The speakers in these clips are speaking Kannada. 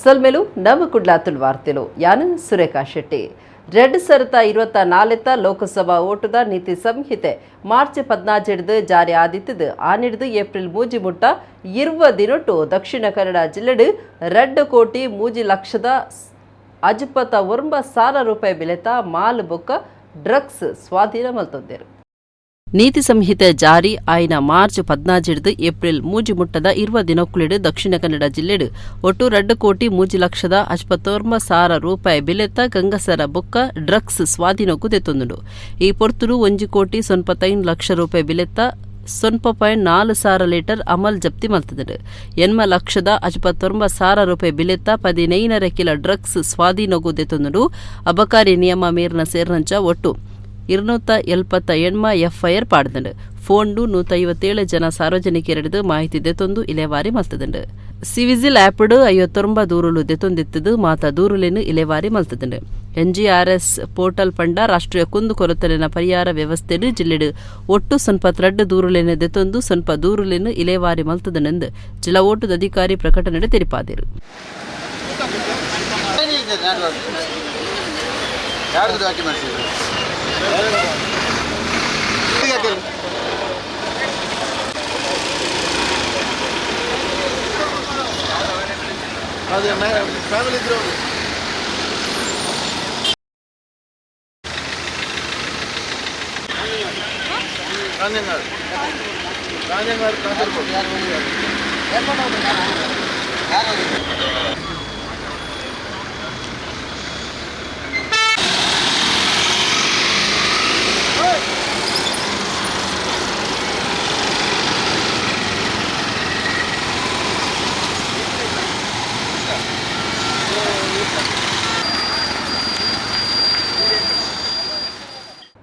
ಸಲ್ಮೆಲು ನಮ್ಮ ಕುಡ್ಲಾತುಲ್ ವಾರ್ತೆಲು ಯಾನು ಸುರೇಖಾ ಶೆಟ್ಟಿ 2024 ಲೋಕಸಭಾ ಓಟದ ನೀತಿ ಸಂಹಿತೆ ಮಾರ್ಚ್ 17 ಜಾರಿ ಆದಿತ್ತದು ಆನಿಡ್ದು ಏಪ್ರಿಲ್ 3 ಮುಟ್ಟ 20 ದಿನೊಟ್ಟು ದಕ್ಷಿಣ ಕನ್ನಡ ಜಿಲ್ಲೆಡು 2 ಕೋಟಿ 3 ಲಕ್ಷದ 59,000 ರೂಪಾಯಿ ಬೆಲೆತ ಮಾಲ್ ಬೊಕ್ಕ ಡ್ರಗ್ಸ್ ಸ್ವಾಧೀನ ಮಲ್ತೊಂದೇರು. ನೀತಿ ಸಂಹಿತೆ ಜಾರಿ ಆಯ್ನ ಮಾರ್ಚ್ 17 ಏಪ್ರಿಲ್ 3 ಮುಟ್ಟದ 20 ದಿನಕ್ಕುಳಿಡು ದಕ್ಷಿಣ ಕನ್ನಡ ಜಿಲ್ಲೆಡು ಒಟ್ಟು 2 ಕೋಟಿ 3 ಲಕ್ಷದ 59,000 ರೂಪಾಯಿ ಬೆಲೆತ ಗಂಗಸರ ಬೊಕ್ಕ ಡ್ರಗ್ಸ್ ಸ್ವಾಧೀನಕ್ಕೂ ತೆತ್ತೊಂದುಂಡು. ಈ ಪೊರ್ತುಡು 1 ಕೋಟಿ 95 ಲಕ್ಷ ರೂಪಾಯಿ ಬೆಲೆತ 0.4 ಲೀಟರ್ ಅಮಲ್ ಜಪ್ತಿ ಮಲ್ತದರು. 8 ಲಕ್ಷದ 59,000 ರೂಪಾಯಿ ಬೆಲೆತ 15 ಕಿಲೋ ಡ್ರಗ್ಸ್ ಸ್ವಾಧೀನಕ್ಕೂ ತೆತ್ತೊಂದುಂಡು. ಅಬಕಾರಿ ನಿಯಮ ಮೀರಿನ ಸೇರಿನಂಚ ಒಟ್ಟು 278 FIR ಪಾಡ್ದಂಡು. ಫೋನ್ಡು 157 ಜನ ಸಾರ್ವಜನಿಕರೆಡಿದು ಮಾಹಿತಿ ದೆತ್ತೊಂದು ಇಲೆವಾರಿ ಮಲ್ತದಂಡು. ಸಿವಿಜಿಲ್ ಆ್ಯಪ್ಡ್ 59 ದೂರುಲು ದೆತ್ತೊಂದಿತ್ತದು ಮಾತ ದೂರುಲೆನು ಇಲೆವಾರಿ ಮಲ್ತದಂಡು. NGRS ಪೋರ್ಟಲ್ ಪಂಡ ರಾಷ್ಟ್ರೀಯ ಕುಂದು ಕೊರತಲಿನ ಪರಿಹಾರ ವ್ಯವಸ್ಥೆಡು ಜಿಲ್ಲೆಡು ಒಟ್ಟು 2 ದೂರುಲೆನು ದೆತ್ತೊಂದು 2 ದೂರುಲೆನು ಇಲೆವಾರಿ ಮಲ್ತದನೆಂದು ಜಿಲ್ಲಾ ಓಟದ ಅಧಿಕಾರಿ ಪ್ರಕಟಣೆ ತೆರಿಪಾದಿರು.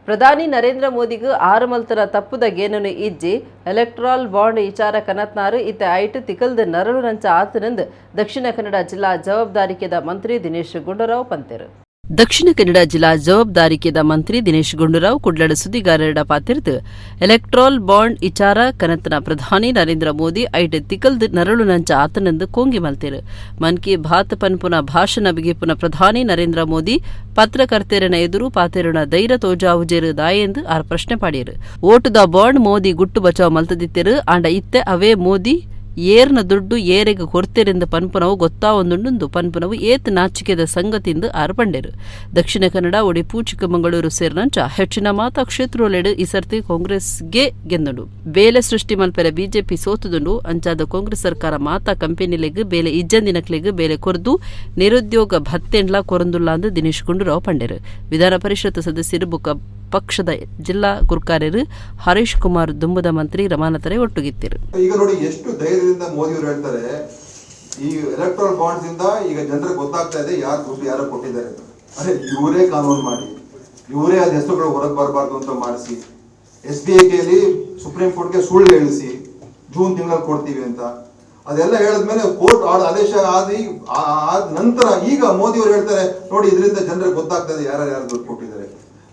ಪ್ರಧಾನಿ ನರೇಂದ್ರ ಮೋದಿಗೂ 6 ಮಲ್ತನ ತಪ್ಪುದ ಗೇನನು ಇಜ್ಜಿ ಎಲೆಕ್ಟ್ರಾಲ್ ಬಾಂಡ್ ವಿಚಾರ ಕನತ್ನಾರು ಇತ್ತ ಐಟ್ ತಿಕಲ್ದ ನರಳು ನಂಚ ಆತನಂದು ದಕ್ಷಿಣ ಕನ್ನಡ ಜಿಲ್ಲಾ ಜವಾಬ್ದಾರಿಕೆದ ಮಂತ್ರಿ ದಿನೇಶ್ ಗುಂಡೂರಾವ್ ಪಂತೆರು. ದಕ್ಷಿಣ ಕನ್ನಡ ಜಿಲ್ಲಾ ಜವಾಬ್ದಾರಿಕೆದ ಮಂತ್ರಿ ದಿನೇಶ್ ಗುಂಡೂರಾವ್ ಕುಡ್ಲಡ ಸುದ್ದಿಗಾರರ ಪಾತಿರ್ದು ಎಲೆಕ್ಟ್ರಾಲ್ ಬಾಂಡ್ ವಿಚಾರ ಕನತ್ನ ಪ್ರಧಾನಿ ನರೇಂದ್ರ ಮೋದಿ ಐಟ್ ತಿಕಲ್ದ ನರಳು ನಂಚ ಆತನಂದು ಕೋಂಗಿ ಮಲ್ತೆರು. ಮನ್ ಕಿ ಬಾತ್ ಪನ್ಪುನ ಭಾಷಣ ಬಿಗಿಪುನ ಪ್ರಧಾನಿ ನರೇಂದ್ರ ಮೋದಿ ಪತ್ರಕರ್ತೆರನ ಎದುರು ಪಾತೆರುನ ಧೈರ್ಯ ತೋಜಾವುಜೇರು ದಾಯೆಂದು ಆರ್ ಪ್ರಶ್ನೆ ಪಾಡಿಯರು. ಓಟುದ ಬಾಂಡ್ ಮೋದಿ ಗುಟ್ಟು ಬಚಾವ್ ಮಲ್ತದಿತ್ತೆರು ಆಂಡ ಇತ್ತೆ ಅವೇ ಮೋದಿ ಏರ್ನ ದುಡ್ಡು ಏರೆಗೆ ಕೊಡ್ತೆರೆಂದು ಪನ್ಪುನವು ಗೊತ್ತಾವೊಂದುಂಡು ಪನ್ಪುನವು ಏತ್ ನಾಚಿಕೆದ ಸಂಗತಿಂದು ಆರು ಪಂಡೆರು. ದಕ್ಷಿಣ ಕನ್ನಡ ಒಡಿಪು ಚಿಕ್ಕಮಗಳೂರು ಸೇರಿನಂಚ ಹೆಚ್ಚಿನ ಮಾತ ಕ್ಷೇತ್ರಲೆಡು ಈ ಸರ್ತಿ ಕಾಂಗ್ರೆಸ್ಗೆ ಗೆಂದುಂಡು. ಬೇಲೆ ಸೃಷ್ಟಿ ಮಲ್ಪೆರ ಬಿಜೆಪಿ ಸೋತುದುಂಡು ಅಂಚಾದ ಕಾಂಗ್ರೆಸ್ ಸರ್ಕಾರ ಮಾತಾ ಕಂಪೆನಿಲೆಗ್ ಬೇಲೆ ಇಜ್ಜಂದಿನಕ್ಲೆಗ್ ಬೇಲೆ ಕೊರ್ದು ನಿರುದ್ಯೋಗ ಭತ್ತೆಂಡ್ಲ ಕೊರಂದುಲ್ಲ ಅಂದು ದಿನೇಶ್ ಗುಂಡೂರಾವ್ ಪಂಡೆರು. ವಿಧಾನ ಪರಿಷತ್ ಸದಸ್ಯರು ಬುಕ್ಕ ಪಕ್ಷದ ಜಿಲ್ಲಾ ಗುರ್ಕಾರ್ಯರು ಹರೀಶ್ ಕುಮಾರ್ ದುಂಬದ ಮಂತ್ರಿ ರಮಾನತರೆ ಒಟ್ಟುಗಿತ್ತಿರು. ಈಗ ನೋಡಿ ಎಷ್ಟು ಧೈರ್ಯದಿಂದ ಮೋದಿ ಅವರು ಹೇಳ್ತಾರೆ ಈ ಎಲೆಕ್ಟ್ರಲ್ ಬಾಂಡ್ಸ್ ಇಂದ ಈಗ ಜನರಿಗೆ ಗೊತ್ತಾಗ್ತಾ ಇದೆ ಯಾರು ದುಡ್ಡು ಯಾರು ಕೊಟ್ಟಿದ್ದಾರೆ. ಅರೆ ಇವರೇ ಕಾನೂನು ಮಾಡಿ ಇವರೇ ಅದ ಹೆಸರುಗಳು ಹೊರಗೆ ಬರಬಾರ್ದು ಅಂತ ಮಾಡಿಸಿ SBIಗೆ ಸುಪ್ರೀಂ ಕೋರ್ಟ್ಗೆ ಸುಳ್ಳು ಹೇಳಿಸಿ ಜೂನ್ ತಿಂಗಳಲ್ಲಿ ಕೊಡ್ತೀವಿ ಅಂತ ಅದೆಲ್ಲ ಹೇಳಿದ್ಮೇಲೆ ಕೋರ್ಟ್ ಆದೇಶ ಆದ ನಂತರ ಈಗ ಮೋದಿ ಅವರು ಹೇಳ್ತಾರೆ ನೋಡಿ ಇದರಿಂದ ಜನರಿಗೆ ಗೊತ್ತಾಗ್ತಾ ಇದೆ ಯಾರು ದುಡ್ಡು ಕೊಟ್ಟಿದ್ದಾರೆ.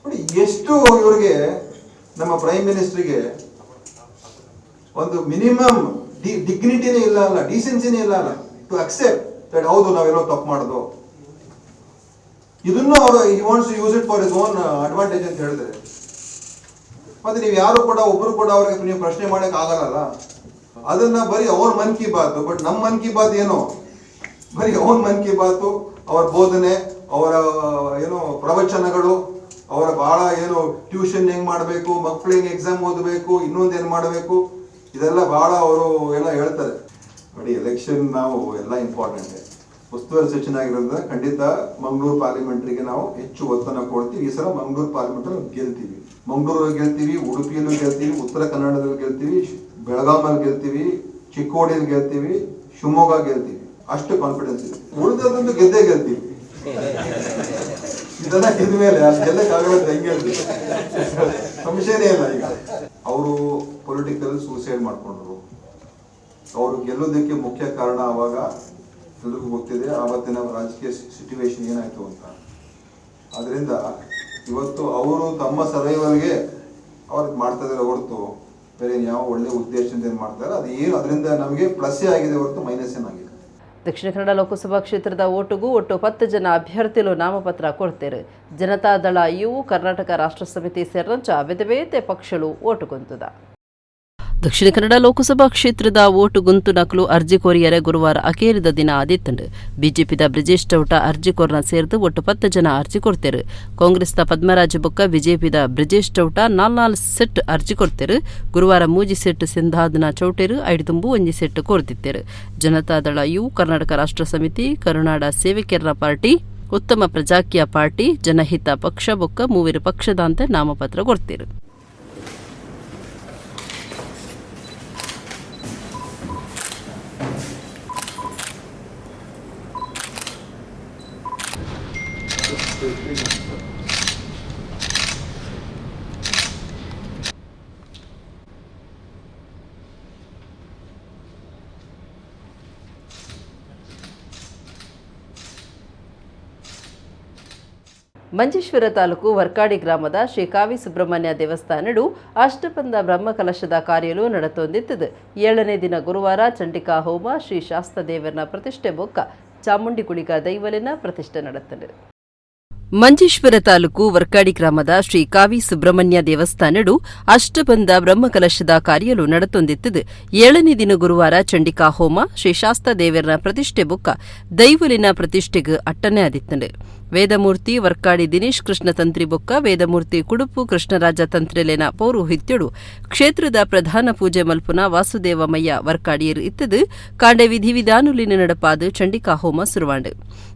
ನೋಡಿ ಎಷ್ಟು ಇವರಿಗೆ ನಮ್ಮ ಪ್ರೈಮ್ ಮಿನಿಸ್ಟರ್ಗೆ ಒಂದು ಮಿನಿಮಮ್ ಡಿಗ್ನಿಟಿನೇ ಇಲ್ಲ ಅಲ್ಲ, ಡಿಸೆನ್ಸಿನೇ ಇಲ್ಲ ಅಲ್ಲ ಟು ಅಕ್ಸೆಪ್ಟ್ ದಟ್ ಹೌದು ನಾವೆಲ್ಲೋ ತಪ್ಪು ಮಾಡೋದು. ಇದನ್ನು ಅವರು he wants to use it for his own advantage ಅಂತ ಹೇಳಿದ್ರೆ ಮತ್ತೆ ನೀವು ಯಾರು ಕೂಡ ಒಬ್ರು ಕೂಡ ಅವ್ರಿಗೆ ನೀವು ಪ್ರಶ್ನೆ ಮಾಡಕ್ ಆಗಲ್ಲ. ಅದನ್ನ ಬರೀ ಅವ್ರ ಮನ್ ಕಿ ಬಾತ್, ಬಟ್ ನಮ್ಮ ಮನ್ ಕಿ ಬಾತ್ ಏನೋ ಬರೀ ಅವ್ರ ಮನ್ ಕಿ ಬಾತು, ಅವರ ಬೋಧನೆ, ಅವರ ಏನೋ ಪ್ರವಚನಗಳು, ಅವರ ಬಹಳ ಏನು ಟ್ಯೂಷನ್ ಹೆಂಗ್ ಮಾಡಬೇಕು, ಮಕ್ಕಳಿಗೆ ಎಕ್ಸಾಮ್ ಓದಬೇಕು, ಇನ್ನೊಂದೇನು ಮಾಡಬೇಕು, ಇದೆಲ್ಲ ಬಹಳ ಅವರು ಎಲ್ಲ ಹೇಳ್ತಾರೆ. ನೋಡಿ ಎಲೆಕ್ಷನ್ ನಾವು ಎಲ್ಲ ಇಂಪಾರ್ಟೆಂಟ್ ಉಸ್ತುವಾರಿ ಸಚಿವ ಆಗಿರೋದ್ರಿಂದ ಖಂಡಿತ ಮಂಗಳೂರು ಪಾರ್ಲಿಮೆಂಟ್ರಿಗೆ ನಾವು ಹೆಚ್ಚು ಒತ್ತನ್ನು ಕೊಡ್ತೀವಿ. ಈ ಸಲ ಮಂಗಳೂರು ಪಾರ್ಲಿಮೆಂಟ್ ಗೆಲ್ತೀವಿ, ಮಂಗಳೂರಲ್ಲಿ ಗೆಲ್ತೀವಿ, ಉಡುಪಿಯಲ್ಲೂ ಗೆಲ್ತೀವಿ, ಉತ್ತರ ಕನ್ನಡದಲ್ಲಿ ಗೆಲ್ತೀವಿ, ಬೆಳಗಾಮಲ್ಲಿ ಗೆಲ್ತೀವಿ, ಚಿಕ್ಕೋಡಿಯಲ್ಲಿ ಗೆಲ್ತೀವಿ, ಶಿವಮೊಗ್ಗ ಗೆಲ್ತೀವಿ. ಅಷ್ಟು ಕಾನ್ಫಿಡೆನ್ಸ್ ಇದೆ. ಉಳಿದದಂತೂ ಗೆದ್ದೇ ಗೆಲ್ತೀವಿ. ಇದನ್ನ ಗೆದ್ದ ಮೇಲೆ ಗೆಲ್ಲಕ್ಕಾಗಲ್ಲ ಹೆಂಗೆ ಹೇಳ್ತೀವಿ, ಸಂಶಯನೇ ಇಲ್ಲ. ಈಗ ಅವರು ಪೊಲಿಟಿಕಲ್ ಸೂಸೈಡ್ ಮಾಡ್ಕೊಂಡ್ರು. ಅವರು ಗೆಲ್ಲೋದಕ್ಕೆ ಮುಖ್ಯ ಕಾರಣ ಅವಾಗ ಎಲ್ರಿಗೂ ಗೊತ್ತಿದೆ ಆವತ್ತಿನ ರಾಜಕೀಯ ಸಿಚುವೇಶನ್ ಏನಾಯ್ತು ಅಂತ. ಆದ್ರಿಂದ ಇವತ್ತು ಅವರು ತಮ್ಮ ಸರ್ವೈವಲ್ಗೆ ಅವ್ರಿಗೆ ಮಾಡ್ತಾ ಇದ್ದಾರೆ ಹೊರತು ಬೇರೆ ಯಾವ ಒಳ್ಳೆ ಉದ್ದೇಶದಿಂದ ಏನು ಮಾಡ್ತಾರೆ ಅದು ಏನು ಅದರಿಂದ ನಮಗೆ ಪ್ಲಸ್ಸೇ ಆಗಿದೆ ಹೊರತು ಮೈನಸ್ ಏನಾಗಿದೆ. ದಕ್ಷಿಣ ಕನ್ನಡ ಲೋಕಸಭಾ ಕ್ಷೇತ್ರದ ಓಟುಗೂ ಒಟ್ಟು 10 ಜನ ಅಭ್ಯರ್ಥಿಗಳು ನಾಮಪತ್ರ ಕೊಡ್ತಾರೆ. ಜನತಾದಳ ಇವು ಕರ್ನಾಟಕ ರಾಷ್ಟ್ರ ಸಮಿತಿ ಸೇರಿದಂಚ ಬೇತೆ ಬೇತೆ ಪಕ್ಷಗಳು ಓಟು ಗೊಂತುದ. ದಕ್ಷಿಣ ಕನ್ನಡ ಲೋಕಸಭಾ ಕ್ಷೇತ್ರದ ಓಟು ಗುಂತುನಕಲು ಅರ್ಜಿ ಕೋರಿಯರೆ ಗುರುವಾರ ಅಕೇರಿದ ದಿನ ಆದಿತ್ತಂಡು. ಬಿಜೆಪಿದ ಬ್ರಿಜೇಶ್ ಚೌಟ ಅರ್ಜಿ ಕೋರ್ನ ಸೇರಿದು ಒಟ್ಟು 10 ಜನ ಅರ್ಜಿ ಕೊಡ್ತಾರೆ. ಕಾಂಗ್ರೆಸ್ದ ಪದ್ಮರಾಜ ಬೊಕ್ಕ ಬಿಜೆಪಿದ ಬ್ರಿಜೇಶ್ ಚೌಟ 4 ಸೆಟ್ ಅರ್ಜಿ ಕೊಡ್ತಾರೆ. ಗುರುವಾರ ಮೂಜಿ ಸೆಟ್ ಸಿಂಧಾದ್ನ ಚೌಟೇರು ಐದು ತುಂಬು ಒಂಜಿ ಸೆಟ್ ಕೋರ್ದಿದ್ದಾರೆ. ಜನತಾದಳ ಇವು ಕರ್ನಾಟಕ ರಾಷ್ಟ್ರ ಸಮಿತಿ, ಕರುನಾಡ ಸೇವಕರ ಪಾರ್ಟಿ, ಉತ್ತಮ ಪ್ರಜಾಕೀಯ ಪಾರ್ಟಿ, ಜನಹಿತ ಪಕ್ಷ ಬೊಕ್ಕ ಮೂವರು ಪಕ್ಷದಂತೆ ನಾಮಪತ್ರ ಕೊಡ್ತಾರೆ. ಮಂಜೇಶ್ವರ ತಾಲೂಕು ವರ್ಕಾಡಿ ಗ್ರಾಮದ ಶ್ರೀ ಕಾವಿ ಸುಬ್ರಹ್ಮಣ್ಯ ದೇವಸ್ಥಾನಡು ಅಷ್ಟಬಂಧ ಬ್ರಹ್ಮಕಲಶದ ಕಾರ್ಯಲು ನಡೆತೊಂದಿತ್ತದು. 7ನೇ ದಿನ ಗುರುವಾರ ಚಂಡಿಕಾ ಹೋಮ, ಶ್ರೀ ಶಾಸ್ತ ದೇವರನ ಪ್ರತಿಷ್ಠೆ ಬೊಕ್ಕ ಚಾಮುಂಡಿ ಗುಳಿಗ ದೈವಲಿನ ಪ್ರತಿಷ್ಠೆ ನಡೆತ್ತದೆ. ಮಂಜೇಶ್ವರ ತಾಲೂಕು ವರ್ಕಾಡಿ ಗ್ರಾಮದ ಶ್ರೀ ಕಾವಿ ಸುಬ್ರಹ್ಮಣ್ಯ ದೇವಸ್ಥಾನಡು ಅಷ್ಟಬಂಧ ಬ್ರಹ್ಮಕಲಶದ ಕಾರ್ಯಲು ನಡೆತೊಂದಿತ್ತದು. 7ನೇ ದಿನ ಗುರುವಾರ ಚಂಡಿಕಾ ಹೋಮ, ಶ್ರೀ ಶಾಸ್ತ ದೇವರನ ಪ್ರತಿಷ್ಠೆ ಬೊಕ್ಕ ದೈವಲಿನ ಪ್ರತಿಷ್ಠೆಗೆ ಅಟ್ಟನೆ ಆದಿತ್ತಂಡು. ವೇದಮೂರ್ತಿ ವರ್ಕಾಡಿ ದಿನೇಶ್ ಕೃಷ್ಣ ತಂತ್ರಿ ಬೊಕ್ಕ ವೇದಮೂರ್ತಿ ಕುಡುಪು ಕೃಷ್ಣರಾಜ ತಂತ್ರಿಲೆನ ಪೌರೋಹಿತ್ಯಡು ಕ್ಷೇತ್ರದ ಪ್ರಧಾನ ಪೂಜೆ ಮಲ್ಪುನ ವಾಸುದೇವಮಯ್ಯ ವರ್ಕಾಡಿಯರು ಇತ್ತದು. ಕಾಂಡೆ ವಿಧಿವಿಧಾನುಲಿನ ನಡಪಾದು ಚಂಡಿಕಾ ಹೋಮ ಸುರುವಾಂಡು.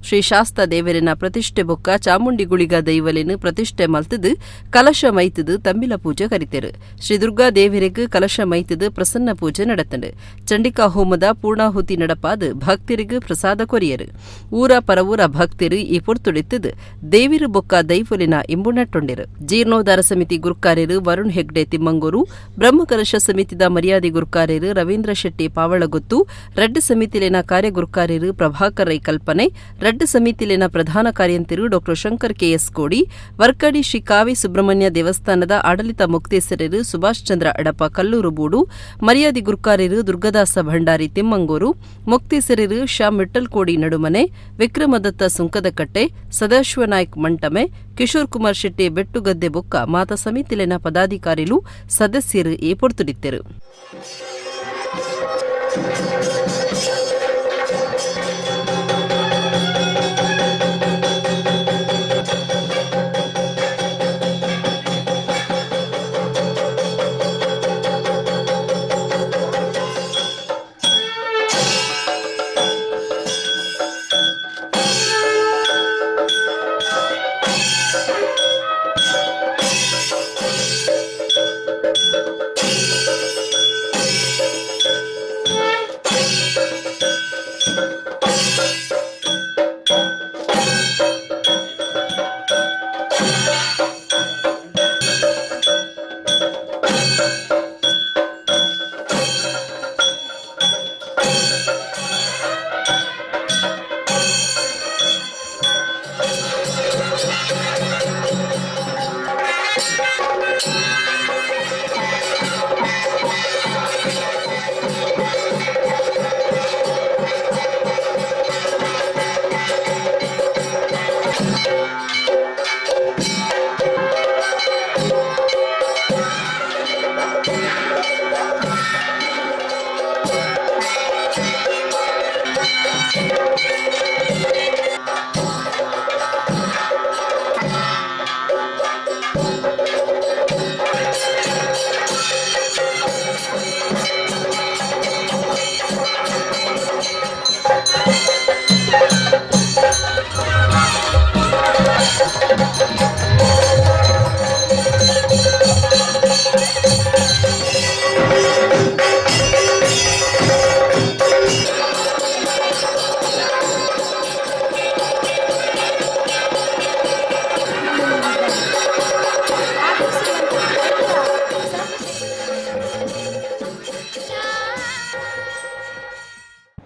ಶ್ರೀ ಶಾಸ್ತ ದೇವರಿನ ಪ್ರತಿಷ್ಠೆ ಬೊಕ್ಕ ಚಾಮುಂಡಿ ಗುಳಿಗ ದೈವಲಿನ ಪ್ರತಿಷ್ಠೆ ಮಲ್ತದು ಕಲಶ ಮೈತದು ತಂಬಿಲ ಪೂಜೆ ಕರಿತೇರು. ಶ್ರೀ ದುರ್ಗಾ ದೇವರಿಗೆ ಕಲಶ ಮೈತದು ಪ್ರಸನ್ನ ಪೂಜೆ ನಡೆತಂಡು. ಚಂಡಿಕಾ ಹೋಮದ ಪೂರ್ಣಾಹುತಿ ನಡಪಾದು ಭಕ್ತರಿಗೆ ಪ್ರಸಾದ ಕೊರಿಯರು. ಊರ ಪರವೂರ ಭಕ್ತರು ಈ ಪೊರ್ತುಡಿತ್ತದು ದೇವಿರು ಬೊಕ್ಕ ದೈವಲಿನ ಇಂಬುನಟ್ಟೊಂಡಿರು. ಜೀರ್ಣೋದ್ಧಾರ ಸಮಿತಿ ಗುರುಕಾರ್ಯರು ವರುಣ್ ಹೆಗ್ಡೆ ತಿಮ್ಮಂಗೂರು, ಬ್ರಹ್ಮಕಲಶ ಸಮಿತಿದ ಮರ್ಯಾದೆ ಗುರುಕಾರ್ಯರು ರವೀಂದ್ರ ಶೆಟ್ಟಿ ಪಾವಳಗೊತ್ತು, ರೆಡ್ ಸಮಿತಿಲಿನ ಕಾರ್ಯಗುರುಕಾರ್ಯರು ಪ್ರಭಾಕರ್ ರೈ ಕಲ್ಪನೆ, ರೆಡ್ ಸಮಿತಿಲಿನ ಪ್ರಧಾನ ಕಾರ್ಯಂತಿರು ಡಾ ಶಂಕರ್ ಕೆಎಸ್ ಕೋಡಿ, ವರ್ಕಾಡಿ ಶ್ರೀ ಕಾವಿ ಸುಬ್ರಹ್ಮಣ್ಯ ದೇವಸ್ಥಾನದ ಆಡಳಿತ ಮುಕ್ತೇಸರರು ಸುಭಾಷ್ ಚಂದ್ರ ಅಡಪ ಕಲ್ಲೂರು ಬೂಡು, ಮರ್ಯಾದೆ ಗುರುಕಾರ್ಯರು ದುರ್ಗದಾಸ ಭಂಡಾರಿ ತಿಮ್ಮಂಗೂರು, ಮುಕ್ತೇಸರರು ಶ್ಯಾಮ್ ಮಿಟ್ಟಲ್ ಕೋಡಿ ನಡುಮನೆ, ವಿಕ್ರಮದತ್ತ ಸುಂಕದಕಟ್ಟೆ, ಸದಾಶಿವನಾಯ್ಕ್ ಮಂಟಮೆ, ಕಿಶೋರ್ ಕುಮಾರ್ ಶೆಟ್ಟಿ ಬೆಟ್ಟುಗದ್ದೆ ಬೊಕ್ಕ ಮಾತಾ ಸಮಿತಿಲಿನ ಪದಾಧಿಕಾರಿಗಳು ಸದಸ್ಯರು ಈ ಪೊರ್ತುಡಿತ್ತರು.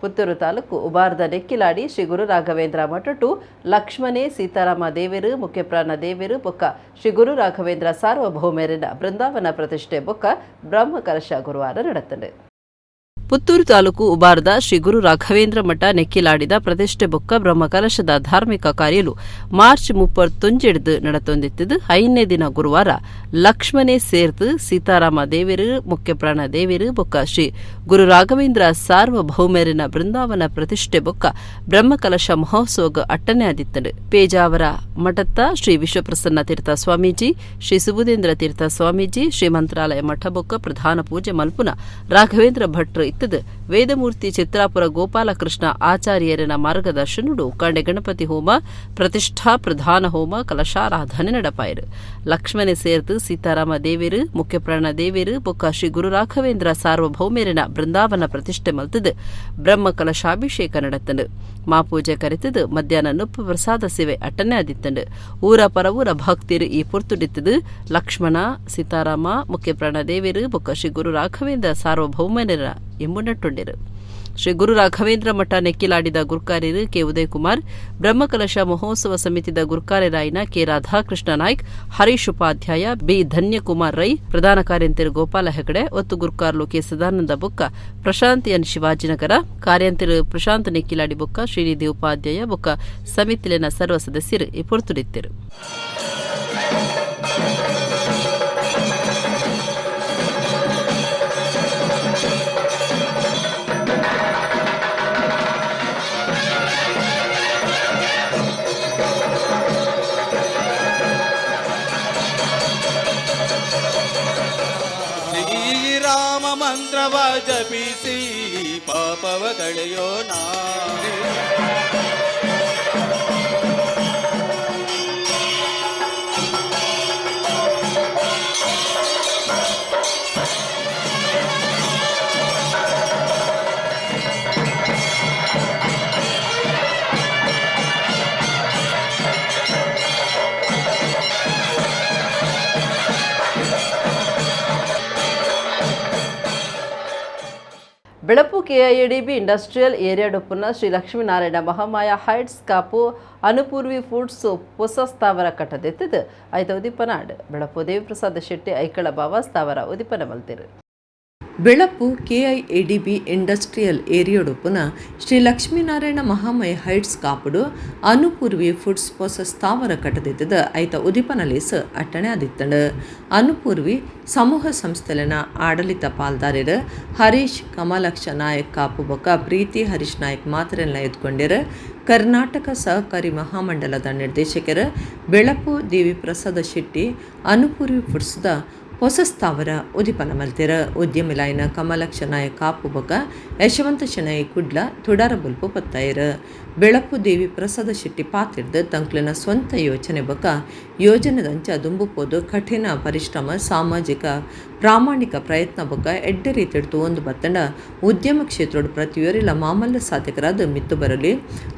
ಪುತ್ತೂರು ತಾಲೂಕು ಉಬಾರ್ದ ನೆಕ್ಕಿಲಾಡಿ ಶ್ರೀ ಗುರು ರಾಘವೇಂದ್ರ ಮಠಟು ಲಕ್ಷ್ಮಣೇ ಸೀತಾರಾಮ ದೇವರು ಮುಖ್ಯಪ್ರಾಣ ದೇವರು ಬೊಕ್ಕ ಶ್ರೀ ಗುರು ರಾಘವೇಂದ್ರ ಸಾರ್ವಭೌಮರಿನ ಬೃಂದಾವನ ಪ್ರತಿಷ್ಠೆ ಬೊಕ್ಕ ಬ್ರಹ್ಮಕಲಶ ಗುರುವಾರ ನಡೆತಂಡೆ. ಪುತ್ತೂರು ತಾಲೂಕು ಉಬಾರದ ಶ್ರೀ ಗುರು ರಾಘವೇಂದ್ರ ಮಠ ನೆಕ್ಕಿಲಾಡಿದ ಪ್ರತಿಷ್ಠೆ ಬೊಕ್ಕ ಬ್ರಹ್ಮಕಲಶದ ಧಾರ್ಮಿಕ ಕಾರ್ಯಲು ಮಾರ್ಚ್ 31 ನಡತೊಂದಿತ್ತದು 5ನೇ ದಿನ ಗುರುವಾರ ಲಕ್ಷ್ಮಣೆ ಸೇರ್ದು ಸೀತಾರಾಮ ದೇವಿರು ಮುಖ್ಯ ಪ್ರಾಣ ದೇವಿರು ಬೊಕ್ಕ ಶ್ರೀ ಗುರು ರಾಘವೇಂದ್ರ ಸಾರ್ವಭೌಮರಿನ ಬೃಂದಾವನ ಪ್ರತಿಷ್ಠೆ ಬೊಕ್ಕ ಬ್ರಹ್ಮಕಲಶ ಮಹೋತ್ಸವ ಅಟ್ಟನೆ ಆದಿತ್ತದು ಪೇಜಾವರ ಮಠತ್ತ ಶ್ರೀ ವಿಶ್ವಪ್ರಸನ್ನ ತೀರ್ಥ ಸ್ವಾಮೀಜಿ ಶ್ರೀ ಸುಬುಧೇಂದ್ರ ತೀರ್ಥ ಸ್ವಾಮೀಜಿ ಶ್ರೀ ಮಂತ್ರಾಲಯ ಮಠ ಬೊಕ್ಕ ಪ್ರಧಾನ ಪೂಜೆ ಮಲ್ಪುನ ರಾಘವೇಂದ್ರ ಭಟ್ರು ಇತ್ತದು ವೇದಮೂರ್ತಿ ಚಿತ್ರಾಪುರ ಗೋಪಾಲಕೃಷ್ಣ ಆಚಾರ್ಯರನ ಮಾರ್ಗದರ್ಶನುಡು ಕಂಡೆ ಗಣಪತಿ ಹೋಮ ಪ್ರತಿಷ್ಠಾ ಪ್ರಧಾನ ಹೋಮ ಕಲಶಾರಾಧನೆ ನಡಪಾಯಿರು ಲಕ್ಷ್ಮಣೆ ಸೇರ್ದು ಸೀತಾರಾಮ ದೇವಿರು ಮುಖ್ಯ ಪ್ರಾಣ ದೇವಿರು ಬೊಕ್ಕ ಶ್ರೀ ಗುರು ರಾಘವೇಂದ್ರ ಸಾರ್ವಭೌಮರಿನ ಬೃಂದಾವನ ಪ್ರತಿಷ್ಠೆ ಮಲ್ತದು ಬ್ರಹ್ಮ ಕಲಶಾಭಿಷೇಕ ನಡತಂಡು ಮಾಪೂಜೆ ಕರೆತದು ಮಧ್ಯಾಹ್ನ ನುಪ್ಪು ಪ್ರಸಾದ ಸೇವೆ ಅಟ್ಟನೆ ಆದಿತ್ತಂಡು ಊರ ಪರವೂರ ಭಕ್ತಿರು ಈ ಪುರ್ತುಡಿತ್ತದು ಲಕ್ಷ್ಮಣ ಸೀತಾರಾಮ ಮುಖ್ಯ ಪ್ರಾಣ ದೇವಿರು ಬೊಕ್ಕ ಶ್ರೀ ಗುರು ರಾಘವೇಂದ್ರ ಸಾರ್ವಭೌಮರ ಎಂಬುನಟ್ಟುಂಡಿರು ಶ್ರೀ ಗುರು ರಾಘವೇಂದ್ರ ಮಠ ನೆಕ್ಕಿಲಾಡಿದ ಗುರ್ಕಾರ್ಯರು ಕೆ ಉದಯಕುಮಾರ್ ಬ್ರಹ್ಮಕಲಶ ಮಹೋತ್ಸವ ಸಮಿತಿದ ಗುರ್ಕಾರ್ಯರಾಯಿನ ಕೆ ರಾಧಾಕೃಷ್ಣ ನಾಯ್ಕ್ ಹರೀಶ್ ಉಪಾಧ್ಯಾಯ ಬಿ ಧನ್ಯಕುಮಾರ್ ರೈ ಪ್ರಧಾನ ಕಾರ್ಯಂತಿರು ಗೋಪಾಲ ಹೆಗಡೆ ಒತ್ತು ಗುರ್ಕಾರ್ಲು ಕೆ ಸದಾನಂದ ಬೊಕ್ಕ ಪ್ರಶಾಂತ್ ಎನ್ ಶಿವಾಜಿನಗರ ಕಾರ್ಯಂತಿರು ಪ್ರಶಾಂತ್ ನೆಕ್ಕಿಲಾಡಿ ಬೊಕ್ಕ ಶ್ರೀನಿಧಿ ಉಪಾಧ್ಯಾಯ ಬೊಕ್ಕ ಸಮಿತಿಲಿನ ಸರ್ವ ಸದಸ್ಯರು ಈ ಪೊರ್ತುಡಿತ್ತರು ಮಂತ್ರವ ಜಪಿಸಿ ಪಾಪವ ಕಳೆಯೋಣ ಬೆಳಪು ಕೆಐಎಡಿಬಿ ಇಂಡಸ್ಟ್ರಿಯಲ್ ಏರಿಯಾ ಡೊಪ್ಪುನ ಶ್ರೀ ಲಕ್ಷ್ಮೀನಾರಾಯಣ ಮಹಾಮಾಯ ಹೈಟ್ಸ್ ಕಾಪು ಅನುಪೂರ್ವಿ ಫುಡ್ಸ್ ಹೊಸ ಸ್ಥಾವರ ಕಟ್ಟದೆತ್ತದು ಐತ ಉದಿಪನಾಡ್ ಬೆಳಪು ದೇವಿಪ್ರಸಾದ ಶೆಟ್ಟಿ ಐಕಳ ಬಾವ ಸ್ಥಾವರ ಉದಿಪನ ಮಲ್ತಿರು ಬೆಳಪು ಕೆಐಎಡಿಬಿ ಇಂಡಸ್ಟ್ರಿಯಲ್ ಏರಿಯಾಡುಪುನ ಶ್ರೀ ಲಕ್ಷ್ಮೀನಾರಾಯಣ ಮಹಾಮಯ ಹೈಟ್ಸ್ ಕಾಪುಡು ಅನುಪೂರ್ವಿ ಫುಡ್ಸ್ ಹೊಸ ಸ್ಥಾವರ ಕಟ್ಟದಿದ್ದದ ಐತ ಉದಿಪನಲೇಸ ಅಟ್ಟಣೆ ಆದಿತ್ತಂಡು ಅನುಪೂರ್ವಿ ಸಮೂಹ ಸಂಸ್ಥೆಲಿನ ಆಡಳಿತ ಪಾಲ್ದಾರ್ಯರು ಹರೀಶ್ ಕಮಲಕ್ಷ ನಾಯಕ್ ಕಾಪು ಬೊಕ್ಕ ಪ್ರೀತಿ ಹರೀಶ್ ನಾಯಕ್ ಮಾತ್ರೆಲ್ಲ ಎದ್ಕೊಂಡಿರು ಕರ್ನಾಟಕ ಸಹಕಾರಿ ಮಹಾಮಂಡಲದ ನಿರ್ದೇಶಕರು ಬೆಳಪು ದೇವಿ ಪ್ರಸಾದ ಶೆಟ್ಟಿ ಅನುಪೂರ್ವಿ ಫುಡ್ಸ್ದ ಹೊಸ ಸ್ಥಾವರ ಉದಿಪನ ಮಲ್ತಿರ ಉದ್ಯಮಿಲಾಯಿನ ಕಮಲಕ್ಷ ನಾಯಕ್ ಕಾಪು ಬೊಕ ಯಶವಂತ ಶೆಣೈ ಕುಡ್ಲ ತುಡಾರ ಬುಲ್ಪು ಪತ್ತಾಯಿರು ಬೆಳಪು ದೇವಿ ಪ್ರಸಾದ ಶೆಟ್ಟಿ ಪಾತಿರ್ದು ತಂಕ್ಲಿನ ಸ್ವಂತ ಯೋಚನೆ ಬೊಕ ಯೋಜನೆದಂಚ ದುಂಬುಪೋದು ಕಠಿಣ ಪರಿಶ್ರಮ ಸಾಮಾಜಿಕ ಪ್ರಾಮಾಣಿಕ ಪ್ರಯತ್ನ ಬೊಕ ಎಡ್ಡ ರೀತಿಡ್ತು ಒಂದು ಬತ್ತಂಡ ಉದ್ಯಮ ಕ್ಷೇತ್ರೋಡು ಪ್ರತಿಯೊರಿಲ ಮಾಮಲ್ಲ ಸಾಧಕರಾದ ಮಿತ್ತು ಬರಲಿ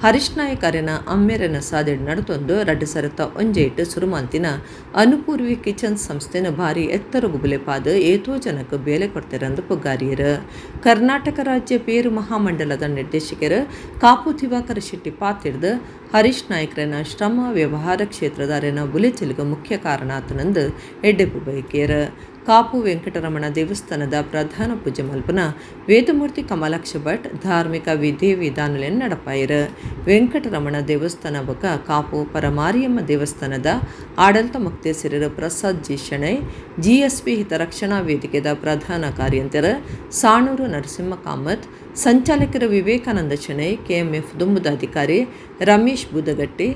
ಹರೀಶ್ ನಾಯಕ್ ಅರೆನ ಅಮ್ಮೆರನ ಸಾಧೆಡ್ ನಡತೊಂದು ರಡ್ಡು ಸರತ ಒಂಜೆ ಇಟ್ಟು ಸುರುಮಾಂತಿನ ಅನುಪೂರ್ವಿ ಕಿಚನ್ ಸಂಸ್ಥೆನ ಭಾರಿ ಎತ್ತರ ಗುಬುಲೆ ಪಾದ ಏತೋ ಜನಕ್ಕೆ ಬೇಲೆ ಕೊಡ್ತಾರಂದು ಪುಗಾರಿಯರು ಕರ್ನಾಟಕ ರಾಜ್ಯ ಪೇರು ಮಹಾಮಂಡಲದ ನಿರ್ದೇಶಕರು ಕಾಪು ದಿವಾಕರ ಶೆಟ್ಟಿ ಪಾತಿಡ್ದು ಹರೀಶ್ ನಾಯ್ಕರನ ಶ್ರಮ ವ್ಯವಹಾರ ಕ್ಷೇತ್ರದಾರನ ಬುಲೆಚಿಲ್ಗ ಮುಖ್ಯ ಕಾರಣ ಆತನಂದು ಎಡ್ಡೆಪು ಬೈಕೇರು ಕಾಪು ವೆಂಕಟರಮಣ ದೇವಸ್ಥಾನದ ಪ್ರಧಾನ ಪೂಜೆ ಮಲ್ಪನ ವೇದಮೂರ್ತಿ ಕಮಲಾಕ್ಷ ಭಟ್ ಧಾರ್ಮಿಕ ವಿಧಿ ವಿಧಾನಗಳನ್ನು ನಡಪಾಯಿರು ವೆಂಕಟರಮಣ ದೇವಸ್ಥಾನ ಬೊಕ ಕಾಪು ಪರಮಾರಿಯಮ್ಮ ದೇವಸ್ಥಾನದ ಆಡಳಿತ ಮುಕ್ತೇಸರರು ಪ್ರಸಾದ್ ಜಿ ಶೆಣೈ ಜಿಎಸ್ಪಿ ಹಿತರಕ್ಷಣಾ ವೇದಿಕೆದ ಪ್ರಧಾನ ಕಾರ್ಯಂತರ ಸಾಣೂರು ನರಸಿಂಹ ಕಾಮತ್ ಸಂಚಾಲಕರು ವಿವೇಕಾನಂದ ಶೆಣೈ ಕೆಎಂಎಫ್ ದುಂಬುದ ಅಧಿಕಾರಿ ರಮೇಶ್ ಬುದಗಟ್ಟಿ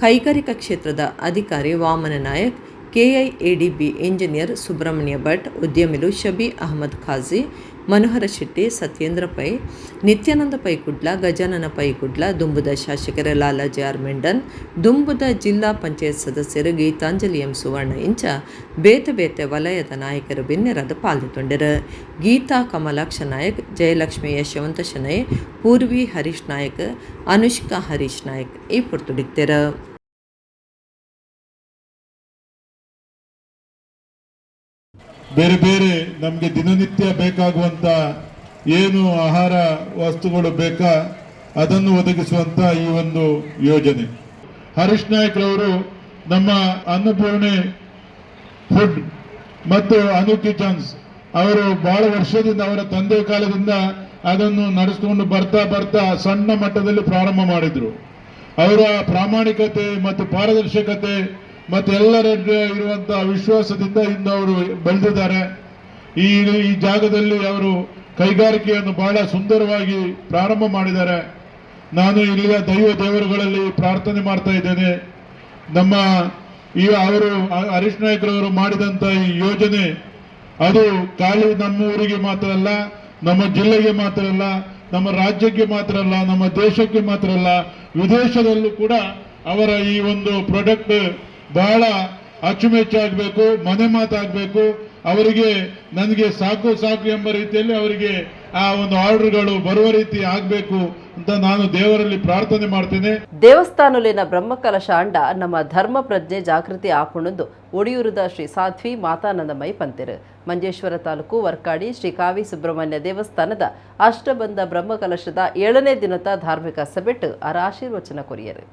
ಕೈಗಾರಿಕಾ ಕ್ಷೇತ್ರದ ಅಧಿಕಾರಿ ವಾಮನ ನಾಯಕ್ ಕೆಐಎಡಿಬಿ ಇಂಜಿನಿಯರ್ ಸುಬ್ರಹ್ಮಣ್ಯ ಭಟ್ ಉದ್ಯಮಿಲು ಶಬಿ ಅಹಮದ್ ಖಾಜಿ ಮನೋಹರ ಶೆಟ್ಟಿ ಸತ್ಯೇಂದ್ರ ಪೈ ನಿತ್ಯಾನಂದ ಪೈ ಕುಡ್ಲ ಗಜಾನನ ಪೈ ಕುಡ್ಲ ದುಂಬುದ ಶಾಸಕರ ಲಾಲಾಜಿ ಆರ್ ಮೆಂಡನ್ ದುಂಬುದ ಜಿಲ್ಲಾ ಪಂಚಾಯತ್ ಸದಸ್ಯರು ಗೀತಾಂಜಲಿ ಎಂ ಸುವರ್ಣ ಇಂಚ ಬೇತೆ ಬೇತೆ ವಲಯದ ನಾಯಕರು ಬೆನ್ನೆರದು ಪಾಲ್ಗೊಂಡರು ಗೀತಾ ಕಮಲಾಕ್ಷ ನಾಯಕ್ ಜಯಲಕ್ಷ್ಮಿ ಯಶವಂತ ಶೆಣೈ ಪೂರ್ವಿ ಹರೀಶ್ ನಾಯಕ್ ಅನುಷ್ಕಾ ಹರೀಶ್ ನಾಯಕ್ ಈ ಪುರ್ತುಡಿತ್ತರು ಬೇರೆ ಬೇರೆ ನಮಗೆ ದಿನನಿತ್ಯ ಬೇಕಾಗುವಂಥ ಏನು ಆಹಾರ ವಸ್ತುಗಳು ಬೇಕಾ ಅದನ್ನು ಒದಗಿಸುವಂಥ ಈ ಒಂದು ಯೋಜನೆ. ಹರೀಶ್ ನಾಯ್ಕರವರು ನಮ್ಮ ಅನ್ನಪೂರ್ಣೆ ಫುಡ್ ಮತ್ತು ಅನು ಕಿಚನ್ಸ್ ಅವರು ಬಹಳ ವರ್ಷದಿಂದ ಅವರ ತಂದೆ ಕಾಲದಿಂದ ಅದನ್ನು ನಡೆಸ್ಕೊಂಡು ಬರ್ತಾ ಬರ್ತಾ ಸಣ್ಣ ಮಟ್ಟದಲ್ಲಿ ಪ್ರಾರಂಭ ಮಾಡಿದ್ರು. ಅವರ ಪ್ರಾಮಾಣಿಕತೆ ಮತ್ತು ಪಾರದರ್ಶಕತೆ ಮತ್ತು ಎಲ್ಲರ ಇರುವಂತಹ ವಿಶ್ವಾಸದಿಂದ ಇಂದು ಅವರು ಬೆಳೆದಿದ್ದಾರೆ. ಈ ಜಾಗದಲ್ಲಿ ಅವರು ಕೈಗಾರಿಕೆಯನ್ನು ಬಹಳ ಸುಂದರವಾಗಿ ಪ್ರಾರಂಭ ಮಾಡಿದ್ದಾರೆ. ನಾನು ಇಲ್ಲಿಯ ದೇವರುಗಳಲ್ಲಿ ಪ್ರಾರ್ಥನೆ ಮಾಡ್ತಾ ಇದ್ದೇನೆ. ನಮ್ಮ ಅವರು ಹರೀಶ್ ನಾಯ್ಕರವರು ಮಾಡಿದಂತ ಈ ಯೋಜನೆ ಅದು ಖಾಲಿ ನಮ್ಮ ಊರಿಗೆ ಮಾತ್ರ ಅಲ್ಲ, ನಮ್ಮ ಜಿಲ್ಲೆಗೆ ಮಾತ್ರ ಅಲ್ಲ, ನಮ್ಮ ರಾಜ್ಯಕ್ಕೆ ಮಾತ್ರ ಅಲ್ಲ, ನಮ್ಮ ದೇಶಕ್ಕೆ ಮಾತ್ರ ಅಲ್ಲ, ವಿದೇಶದಲ್ಲೂ ಕೂಡ ಅವರ ಈ ಒಂದು ಪ್ರಾಡಕ್ಟ್ ಬಹಳ ಅಚ್ಚುಮೆಚ್ಚಾಗಬೇಕು, ಮನೆ ಮಾತಾಗಬೇಕು. ಅವರಿಗೆ ನನಗೆ ಸಾಕು ಸಾಕು ಎಂಬ ರೀತಿಯಲ್ಲಿ ಅವರಿಗೆ ಆ ಒಂದು ಆರ್ಡರ್ಗಳು ಬರುವ ರೀತಿ ಆಗಬೇಕು ಅಂತ ನಾನು ದೇವರಲ್ಲಿ ಪ್ರಾರ್ಥನೆ ಮಾಡ್ತೇನೆ. ದೇವಸ್ಥಾನದಲ್ಲಿನ ಬ್ರಹ್ಮಕಲಶ ಅಂಡ ನಮ್ಮ ಧರ್ಮ ಪ್ರಜ್ಞೆ ಜಾಗೃತಿ ಆಪುಣಂದು ಒಡಿಯೂರದ ಶ್ರೀ ಸಾಧ್ವಿ ಮಾತಾನಂದಮಯಿ ಪಂತಿರು. ಮಂಜೇಶ್ವರ ತಾಲೂಕು ವರ್ಕಾಡಿ ಶ್ರೀ ಕಾವಿ ಸುಬ್ರಹ್ಮಣ್ಯ ದೇವಸ್ಥಾನದ ಅಷ್ಟಬಂಧ ಬ್ರಹ್ಮಕಲಶದ 7ನೇ ದಿನದ ಧಾರ್ಮಿಕ ಸಭೆಟ್ಟು ಅರ ಆಶೀರ್ವಚನ ಕೊರಿಯರು.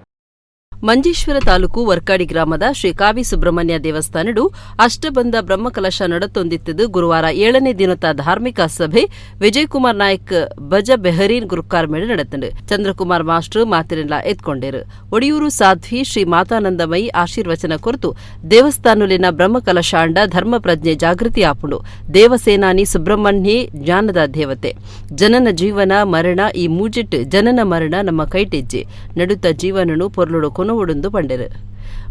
ಮಂಜೇಶ್ವರ ತಾಲೂಕು ವರ್ಕಾಡಿ ಗ್ರಾಮದ ಶ್ರೀ ಕಾವಿ ಸುಬ್ರಹ್ಮಣ್ಯ ದೇವಸ್ಥಾನಡು ಅಷ್ಟಬಂಧ ಬ್ರಹ್ಮಕಲಶ ನಡತೊಂದಿತ್ತದು ಗುರುವಾರ 7ನೇ ದಿನದ ಧಾರ್ಮಿಕ ಸಭೆ ವಿಜಯಕುಮಾರ್ ನಾಯ್ಕ್ ಬಜ ಬೆಹರೀನ್ ಗುರುಕಾರ್ ಮೇಳ ನಡೆತಂಡು. ಚಂದ್ರಕುಮಾರ್ ಮಾಸ್ಟರ್ ಮಾತಿರೆಲ್ಲ ಎತ್ಕೊಂಡೇರು. ಒಡಿಯೂರು ಸಾಧ್ವಿ ಶ್ರೀ ಮಾತಾನಂದಮಯಿ ಆಶೀರ್ವಚನ ಕೊರತು ದೇವಸ್ಥಾನದಲ್ಲಿನ ಬ್ರಹ್ಮಕಲಶ ಅಂಡ ಧರ್ಮ ಪ್ರಜ್ಞೆ ಜಾಗೃತಿ ಆಪುಂಡು. ದೇವಸೇನಾನಿ ಸುಬ್ರಹ್ಮಣ್ಯೇ ಜ್ಞಾನದ ದೇವತೆ. ಜನನ ಜೀವನ ಮರಣ ಈ ಮೂಜಿಟ್ಟು ಜನನ ಮರಣ ನಮ್ಮ ಕೈಟೆಜ್ಜೆ ನಡುತ್ತ ಜೀವನನು ಪೊರ್ಲುಡು ಕೊನವುಡುಂದು ಪಂಡೆರು.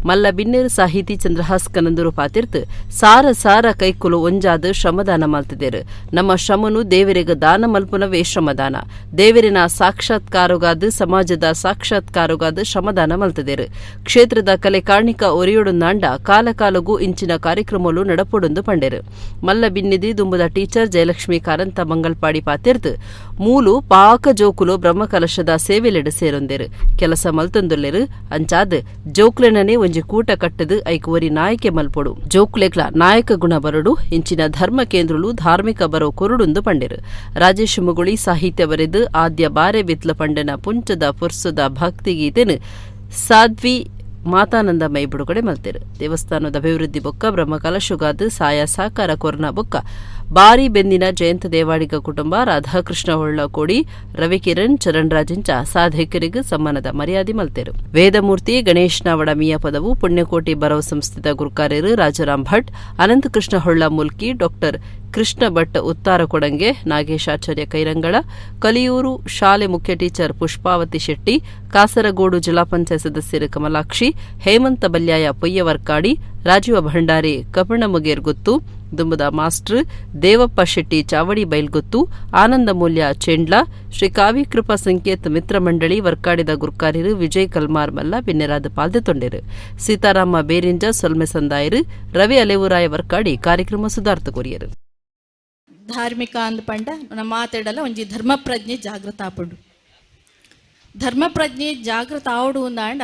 ಮಲ್ಲ ಬಿನ್ನೇರು ಸಾಹಿತಿ ಚಂದ್ರಹಾಸ್ ಕನಂದೂರು ಪಾತಿರ್ತು ಸಾರ ಸಾರ ಕೈಕುಲು ಒಂಜಾದು ಶ್ರಮದಾನ ಮಲ್ತಿದ್ದೇರು. ನಮ್ಮ ಶ್ರಮನು ದೇವರಿಗೆ ದಾನ ಮಲ್ಪುನವೇ ಶ್ರಮದಾನ. ದೇವರಿನ ಸಾಕ್ಷಾತ್ಕಾರಗಾದ ಸಮಾಜದ ಸಾಕ್ಷಾತ್ಕಾರಗಾದ ಶ್ರಮದಾನ ಮಲ್ತಿದ್ದೇರು. ಕ್ಷೇತ್ರದ ಕಲೆ ಕಾರ್ಣಿಕ ಒರಿಯೋಡುಂದಾಂಡ ಕಾಲ ಕಾಲಗೂ ಇಂಚಿನ ಕಾರ್ಯಕ್ರಮಲು ನಡಪೊಡುಂದು ಪಂಡೆರು. ಮಲ್ಲ ಬಿನ್ನಿದಿ ದುಂಬುದ ಟೀಚರ್ ಜಯಲಕ್ಷ್ಮಿ ಕಾರಂತ ಮಂಗಲ್ಪಾಡಿ ಪಾತಿರ್ತು ಮೂಲು ಪಾಕ ಜೋಕುಲು ಬ್ರಹ್ಮಕಲಶದ ಸೇವೆಲೆಡು ಸೇರೊಂದೇರು. ಕೆಲಸ ಮಲ್ತೊಂದುಲ್ಲೆರು ಅಂಚಾದ್ ಜೋಕ್ಲೆನನೇ ಒಂಜಿ ಕೂಟ ಕಟ್ಟದು ಐಕ್ ಒರಿ ನಾಯಕೆ ಮಲ್ಪೊಡು. ಜೋಕ್ಲೆಗ್ಲ ನಾಯಕ ಗುಣ ಬರಡು ಇಂಚಿನ ಧರ್ಮ ಕೇಂದ್ರಲು ಧಾರ್ಮಿಕ ಬರೋ ಕೊರಡುಂದು ಪಂಡೆರು. ರಾಜೇಶ್ ಮುಗುಳಿ ಸಾಹಿತ್ಯ ಬರೆದು ಆದ್ಯ ಬಾರೆ ಬಿತ್ಲ ಪಂಡನ ಪುಂಚದ ಪುರ್ಸದ ಭಕ್ತಿಗೀತೆನು ಸಾಧ್ವಿ ಮಾತಾನಂದಮಯಿ ಬಿಡುಗಡೆ ಮಲ್ತೆರು. ದೇವಸ್ಥಾನದ ಅಭಿವೃದ್ಧಿ ಬೊಕ್ಕ ಬ್ರಹ್ಮಕಲಶುಗಾದ ಸಾಯ ಸಾಕಾರ ಕೊರ್ನ ಬೊಕ್ಕ ಬಾರಿ ಬೆಂದಿನ ಜಯಂತ ದೇವಾಡಿಗ ಕುಟುಂಬ ರಾಧಾಕೃಷ್ಣ ಹೊಳ್ಳ ಕೋಡಿ ರವಿಕಿರಣ್ ಚರಣ್ ರಾಜಿಂಚ ಸಾಧಕರಿಗೆ ಸಮ್ಮಾನದ ಮರ್ಯಾದೆ ಮಲ್ತೆರು. ವೇದಮೂರ್ತಿ ಗಣೇಶ್ ನಾವಡ ಮಿಯ ಪದವು ಪುಣ್ಯಕೋಟಿ ಬರವ ಸಂಸ್ಥೆದ ಗುರುಕಾರ್ಯರು ರಾಜಾರಾಮ್ ಭಟ್, ಅನಂತಕೃಷ್ಣ ಹೊಳ್ಳ ಮುಲ್ಕಿ, ಡಾಕ್ಟರ್ ಕೃಷ್ಣ ಭಟ್ ಉತ್ತಾರ ಕೊಡಂಗೆ, ನಾಗೇಶಾಚಾರ್ಯ ಕೈರಂಗಳ, ಕಲಿಯೂರು ಶಾಲೆ ಮುಖ್ಯ ಟೀಚರ್ ಪುಷ್ಪಾವತಿ ಶೆಟ್ಟಿ, ಕಾಸರಗೋಡು ಜಿಲ್ಲಾ ಪಂಚಾಯತ್ ಸದಸ್ಯರು ಕಮಲಾಕ್ಷಿ, ಹೇಮಂತ ಬಲ್ಯಾಯ ಪೊಯ್ಯವರ್ಕಾಡಿ, ರಾಜೀವ ಭಂಡಾರಿ ಕಪಣಮುಗೇರ್ ಗುತ್ತು, ದುಂಬದ ಮಾಸ್ಟರ್ ದೇವಪ್ಪ ಶೆಟ್ಟಿ ಚಾವಡಿ ಬೈಲ್ಗುತ್ತು, ಆನಂದ ಮೂಲ್ಯ ಚೆಂಡ್ಲ, ಶ್ರೀ ಕಾವಿ ಕೃಪಾ ಸಂಕೇತ್ ಮಿತ್ರ ಮಂಡಳಿ ವರ್ಕಾಡಿದ ಗುರುಕಾರ್ಯರು ವಿಜಯ್ ಕಲ್ಮಾರ್ ಮಲ್ಲ ಬಿನ್ನೆರಾದ ಪಾಲ್ದೆ ತೊಂಡೆರು. ಸೀತಾರಾಮ ಬೇರಿಂಜ ಸೊಲ್ಮೆ ಸಂದಾಯರು, ರವಿ ಅಲೆವುರಾಯ ವರ್ಕಾಡಿ ಕಾರ್ಯಕ್ರಮ ಸುಧಾರ್ಥ ಕೊರಿಯರು. ಧಾರ್ಮಿಕ ಅಂದ ಪಂಡ ನಮ್ಮ ಮಾತಾಡಲ್ಲ ಒಂಜಿ ಧರ್ಮ ಪ್ರಜ್ಞೆ ಜಾಗೃತ ಆಪುಂಡು. ಧರ್ಮ ಪ್ರಜ್ಞೆ ಜಾಗೃತ ಆವಡು ಅಂದಾಂಡ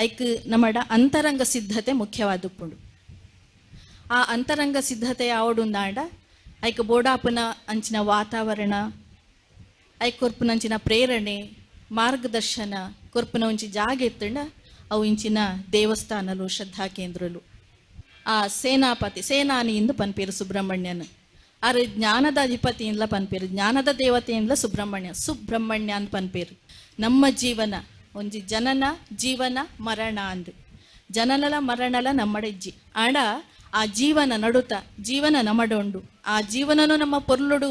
ಐಕ್ ನಮ್ಮಡ ಅಂತರಂಗ ಸಿದ್ಧತೆ ಮುಖ್ಯವಾದುಪ್ಪುಂಡು. ಆ ಅಂತರಂಗ ಸಿದ್ಧತೆ ಆವಡು ಅಂದಾಂಡ ಐಕ್ ಬೋಡಾಪುನ ಅಂಚಿನ ವಾತಾವರಣ, ಐಕ್ ಕೊರ್ಪುನಂಚಿನ ಪ್ರೇರಣೆ, ಮಾರ್ಗದರ್ಶನ ಕೊರ್ಪುನ ಒಂಚಿ ಜಾಗ ಎತ್ತಂಡ ಅವು ಇಂಚಿನ ದೇವಸ್ಥಾನಲು ಶ್ರದ್ಧಾ ಕೇಂದ್ರಲು. ಆ ಸೇನಾನಿ ಇಂದು ಪನ್ಪೇರು ಸುಬ್ರಹ್ಮಣ್ಯನ ಆರು ಜ್ಞಾನದ ಅಧಿಪತಿಯಿಂದಲ ಪನ್ಪೇರು, ಜ್ಞಾನದ ದೇವತೆಯಿಂದಲ ಸುಬ್ರಹ್ಮಣ್ಯ ಅಂತ ಪನ್ಪೇರು. ನಮ್ಮ ಜೀವನ ಒಂಜಿ ಜನನ ಜೀವನ ಮರಣ ಅಂದು ಜನನಲ ಮರಣಲ ನಮ್ಮಡೆಜ್ಜಿ ಆಂಡ ಆ ಜೀವನ ನಡುತ್ತ ಜೀವನ ನಮ್ಮಡುಂಡು. ಆ ಜೀವನನು ನಮ್ಮ ಪೊರ್ಲುಡು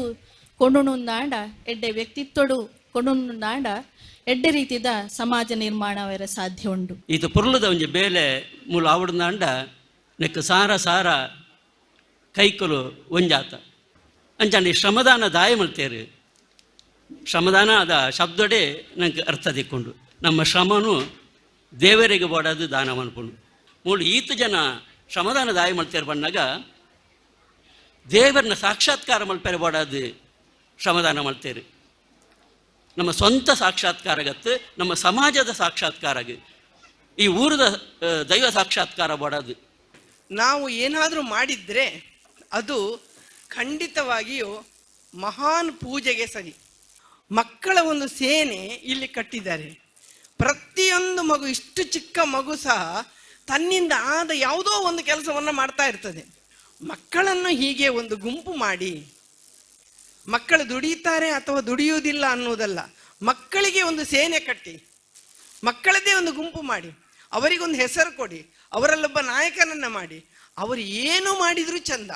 ಕೊಂಡುಂದಾಂಡ ಎಡ್ಡೆ ವ್ಯಕ್ತಿತ್ವಡು ಕೊಂಡುಂದಾಂಡ ಎಡ್ಡೆ ರೀತಿದ ಸಮಾಜ ನಿರ್ಮಾಣವರ ಸಾಧ್ಯ ಉಂಡು. ಇದು ಪೊರ್ಲುದ ಒಂಜಿ ಬೇಲೆ ಮೂಲ ಆವಡ್ದಾಂಡ ನೆಕ್ ಸಾರ ಸಾರ ಕೈಕಲು ಒಂಜಾತ ಅಂಚಾಂಡಿ ಶ್ರಮದಾನ ದಾಯ ಮಲ್ತೇರು. ಶ್ರಮದಾನ ಅದ ಶಬ್ದಡೆ ನಂಗೆ ಅರ್ಥ ದಿಕ್ಕೊಂಡು ನಮ್ಮ ಶ್ರಮನು ದೇವರಿಗೆ ಬೋಡದು ದಾನ ಮನ್ಪುಂಡು. ಮೂಲು ಈತ ಜನ ಶ್ರಮದಾನ ದಾಯ ಮಲ್ತೇರು ಬಂದಾಗ ದೇವರನ್ನ ಸಾಕ್ಷಾತ್ಕಾರ ಮಲ್ಪೇರೆ ಬೋಡದು ಶ್ರಮದಾನ ಮಲ್ತೇರು. ನಮ್ಮ ಸ್ವಂತ ಸಾಕ್ಷಾತ್ಕಾರಗತ್ತು, ನಮ್ಮ ಸಮಾಜದ ಸಾಕ್ಷಾತ್ಕಾರಗ, ಈ ಊರದ ದೈವ ಸಾಕ್ಷಾತ್ಕಾರ ಬೋಡದು. ನಾವು ಏನಾದರೂ ಮಾಡಿದರೆ ಅದು ಖಂಡಿತವಾಗಿಯೂ ಮಹಾನ್ ಪೂಜೆಗೆ ಸರಿ. ಮಕ್ಕಳ ಒಂದು ಸೇನೆ ಇಲ್ಲಿ ಕಟ್ಟಿದ್ದಾರೆ. ಪ್ರತಿಯೊಂದು ಮಗು, ಇಷ್ಟು ಚಿಕ್ಕ ಮಗು ಸಹ ತನ್ನಿಂದ ಆದ ಯಾವುದೋ ಒಂದು ಕೆಲಸವನ್ನು ಮಾಡ್ತಾ ಇರ್ತದೆ. ಮಕ್ಕಳನ್ನು ಹೀಗೆ ಒಂದು ಗುಂಪು ಮಾಡಿ ಮಕ್ಕಳು ದುಡಿಯುತ್ತಾರೆ ಅಥವಾ ದುಡಿಯುವುದಿಲ್ಲ ಅನ್ನೋದಲ್ಲ, ಮಕ್ಕಳಿಗೆ ಒಂದು ಸೇನೆ ಕಟ್ಟಿ, ಮಕ್ಕಳದ್ದೇ ಒಂದು ಗುಂಪು ಮಾಡಿ, ಅವರಿಗೊಂದು ಹೆಸರು ಕೊಡಿ, ಅವರಲ್ಲೊಬ್ಬ ನಾಯಕನನ್ನ ಮಾಡಿ, ಅವರು ಏನು ಮಾಡಿದ್ರು ಚಂದ.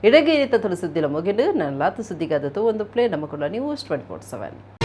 ಇಡಗೇರಿ ತತ್ವ ಸುದ್ದಿಲ ಮುಗಿದು ನನ್ನ ಲಾತು ಸುದ್ದಿಗಾದತು ಒಂದು ಪ್ಲೇ ನಮ್ಮಕುಲ ನ್ಯೂಸ್ 24/7.